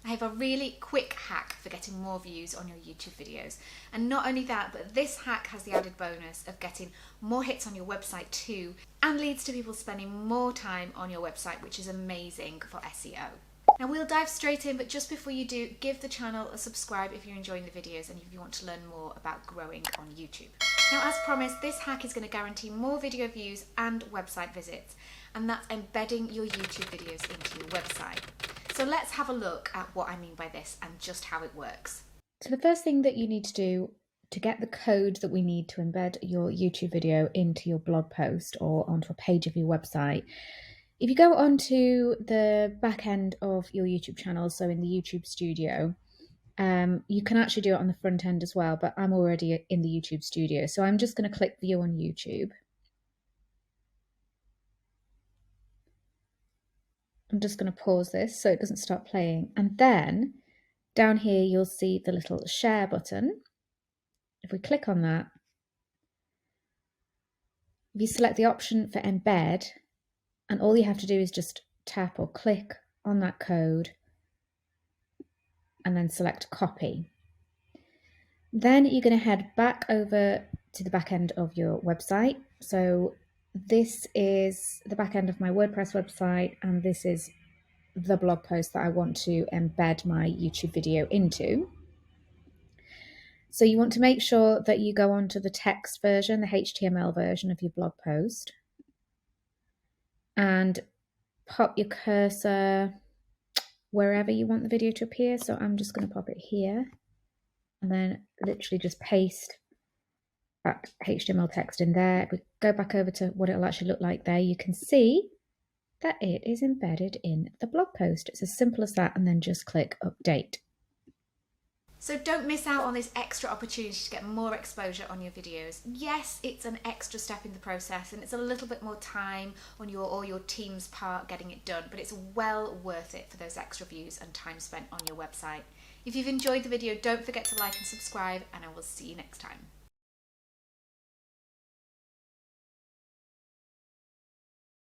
I have a really quick hack for getting more views on your YouTube videos. And not only that, but this hack has the added bonus of getting more hits on your website too, and leads to people spending more time on your website, which is amazing for SEO. Now we'll dive straight in, but just before you do, give the channel a subscribe if you're enjoying the videos and if you want to learn more about growing on YouTube. Now, as promised, this hack is going to guarantee more video views and website visits, and that's embedding your YouTube videos into your website. So let's have a look at what I mean by this and just how it works. So the first thing that you need to do to get the code that we need to embed your YouTube video into your blog post or onto a page of your website, if you go onto the back end of your YouTube channel, so in the YouTube studio, you can actually do it on the front end as well, but I'm already in the YouTube studio. So I'm just going to click view on YouTube. I'm just going to pause this so it doesn't start playing. And then down here, you'll see the little share button. If we click on that, if you select the option for embed, and all you have to do is just tap or click on that code and then select copy. Then you're going to head back over to the back end of your website. So this is the back end of my WordPress website, and this is the blog post that I want to embed my YouTube video into. So you want to make sure that you go onto the text version, the HTML version of your blog post, and pop your cursor wherever you want the video to appear. So I'm just going to pop it here, and then literally just paste that HTML text in there. If we go back over to what it'll actually look like there, you can see that it is embedded in the blog post. It's as simple as that, and then just click update. So don't miss out on this extra opportunity to get more exposure on your videos. Yes, it's an extra step in the process and it's a little bit more time on your or your team's part getting it done, but it's well worth it for those extra views and time spent on your website. If you've enjoyed the video, don't forget to like and subscribe, and I will see you next time.